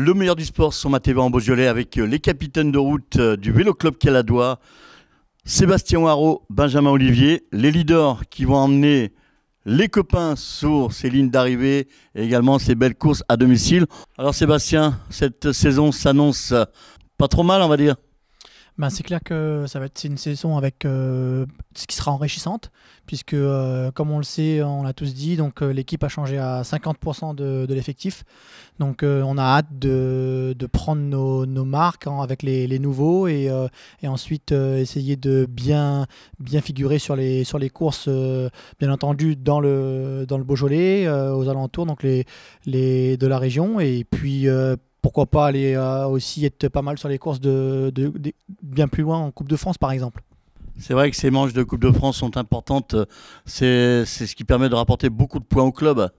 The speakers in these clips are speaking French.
le meilleur du sport sur ma TV en Beaujolais avec les capitaines de route du Vélo Club Caladois, Sébastien Waro, Benjamin Olivier, les leaders qui vont emmener les copains sur ces lignes d'arrivée et également ces belles courses à domicile. Alors Sébastien, cette saison s'annonce pas trop mal, on va dire. Ben, c'est clair que ça va être une saison avec ce qui sera enrichissante, puisque comme on le sait, on l'a tous dit, donc l'équipe a changé à 50% de l'effectif. Donc on a hâte de prendre nos marques avec les nouveaux et ensuite essayer de bien figurer sur les courses, bien entendu dans le Beaujolais, aux alentours, donc de la région, et puis pourquoi pas aller aussi être pas mal sur les courses bien plus loin en Coupe de France par exemple. C'est vrai que ces manches de Coupe de France sont importantes, c'est ce qui permet de rapporter beaucoup de points au club.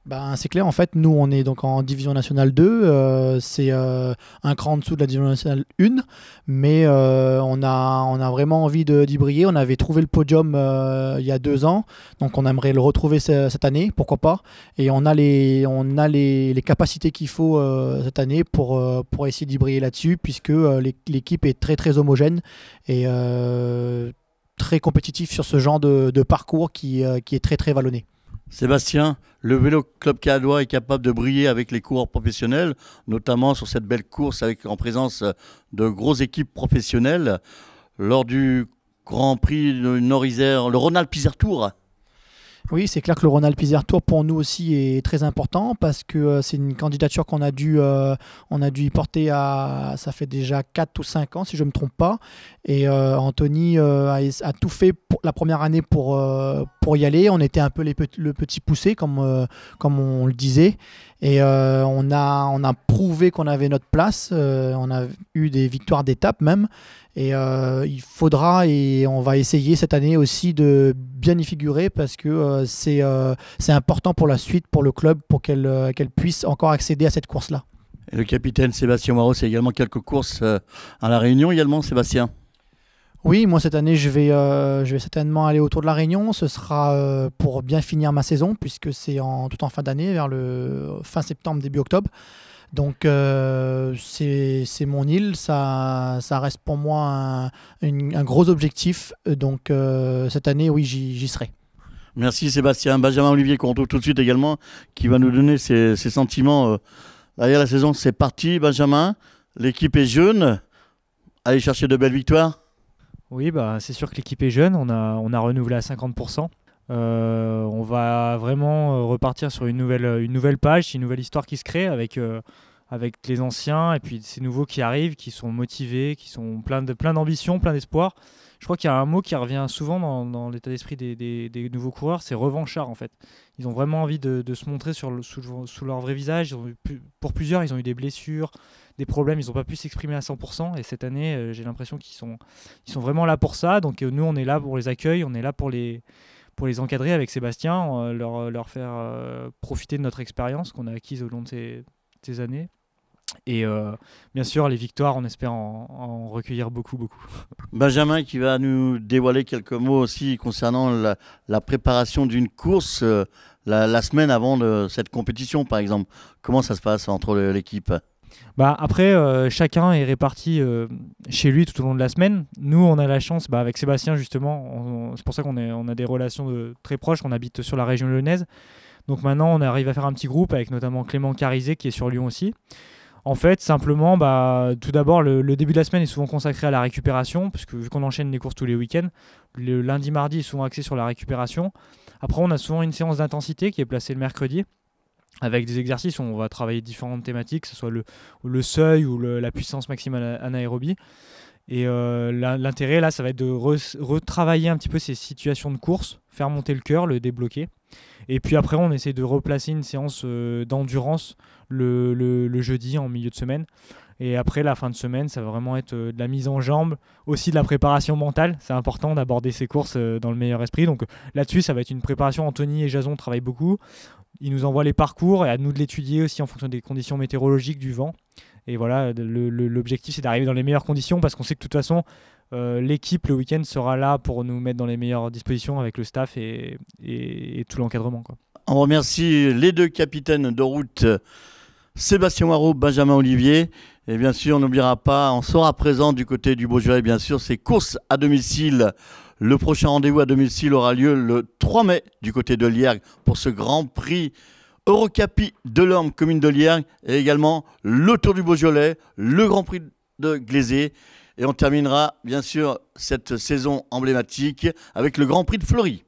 Ben, c'est clair, en fait, nous on est donc en division nationale 2, c'est un cran en dessous de la division nationale 1, mais on a vraiment envie d'y briller. On avait trouvé le podium il y a 2 ans, donc on aimerait le retrouver cette année, pourquoi pas, et on a les capacités qu'il faut cette année pour essayer d'y briller là-dessus, puisque l'équipe est très très homogène et très compétitif sur ce genre de parcours qui est très très vallonné. Sébastien, le Vélo Club Caladois est capable de briller avec les coureurs professionnels, notamment sur cette belle course en présence de grosses équipes professionnelles lors du Grand Prix de Nord-Isère, le Rhône-Alpes-Isère Tour. Oui, c'est clair que le Rhône-Alpes-Isère Tour pour nous aussi est très important parce que c'est une candidature qu'on a dû y porter ça fait déjà 4 ou 5 ans si je ne me trompe pas. Et Anthony a tout fait pour la première année pour y aller. On était un peu le petit poussé comme on le disait. Et on a prouvé qu'on avait notre place. On a eu des victoires d'étape même. Et il faudra et on va essayer cette année aussi de bien y figurer parce que c'est important pour la suite, pour le club, pour qu'elle puisse encore accéder à cette course-là. Et le capitaine Sébastien Waro, c'est également quelques courses à La Réunion également, Sébastien. Oui, moi cette année je vais certainement aller autour de la Réunion. Ce sera pour bien finir ma saison puisque c'est tout en fin d'année, vers le fin septembre, début octobre. Donc c'est mon île, ça reste pour moi un gros objectif. Donc cette année, oui, j'y serai. Merci Sébastien. Benjamin Olivier qu'on retrouve tout de suite également, qui va nous donner ses sentiments derrière la saison. C'est parti Benjamin, l'équipe est jeune, allez chercher de belles victoires. Oui, bah, c'est sûr que l'équipe est jeune, on a renouvelé à 50%. On va vraiment repartir sur une nouvelle page, une nouvelle histoire qui se crée avec les anciens et puis ces nouveaux qui arrivent, qui sont motivés, qui sont plein d'ambition, plein d'espoir. Je crois qu'il y a un mot qui revient souvent dans l'état d'esprit des nouveaux coureurs, c'est revanchard en fait. Ils ont vraiment envie de se montrer sous leur vrai visage. Pour plusieurs, ils ont eu des blessures, des problèmes, ils n'ont pas pu s'exprimer à 100%. Et cette année, j'ai l'impression qu'ils sont vraiment là pour ça. Donc nous, on est là pour les accueillir, on est là pour les encadrer avec Sébastien, leur faire profiter de notre expérience qu'on a acquise au long de ces années. Et bien sûr, les victoires, on espère en recueillir beaucoup. Benjamin qui va nous dévoiler quelques mots aussi concernant la préparation d'une course la semaine avant cette compétition, par exemple. Comment ça se passe entre l'équipe ? Bah après, chacun est réparti chez lui tout au long de la semaine. Nous, on a la chance, avec Sébastien justement, c'est pour ça qu'on a des relations très proches, on habite sur la région lyonnaise. Donc maintenant, on arrive à faire un petit groupe avec notamment Clément Carizet qui est sur Lyon aussi. En fait, simplement, tout d'abord, le début de la semaine est souvent consacré à la récupération, parce que vu qu'on enchaîne les courses tous les week-ends, le lundi, mardi est souvent axé sur la récupération. Après, on a souvent une séance d'intensité qui est placée le mercredi, avec des exercices où on va travailler différentes thématiques, que ce soit le seuil ou la puissance maximale anaérobie. Et l'intérêt, là, ça va être de retravailler un petit peu ces situations de course, faire monter le cœur, le débloquer. Et puis après, on essaie de replacer une séance d'endurance le jeudi en milieu de semaine. Et après, la fin de semaine, ça va vraiment être de la mise en jambe, aussi de la préparation mentale. C'est important d'aborder ces courses dans le meilleur esprit. Donc là-dessus, ça va être une préparation. Anthony et Jason travaillent beaucoup. Ils nous envoient les parcours et à nous de l'étudier aussi en fonction des conditions météorologiques, du vent. Et voilà, l'objectif, c'est d'arriver dans les meilleures conditions parce qu'on sait que de toute façon, l'équipe, le week-end, sera là pour nous mettre dans les meilleures dispositions avec le staff et tout l'encadrement, quoi. On remercie les deux capitaines de route Sébastien Waro, Benjamin Olivier. Et bien sûr, on n'oubliera pas, on sera présent du côté du Beaujolais, bien sûr, ces courses à domicile. Le prochain rendez-vous à domicile aura lieu le 3 mai du côté de Liergues pour ce Grand Prix Eurocapi de l'Orme, commune de Liergues, et également le Tour du Beaujolais, le Grand Prix de Glaisé. Et on terminera bien sûr cette saison emblématique avec le Grand Prix de Fleury.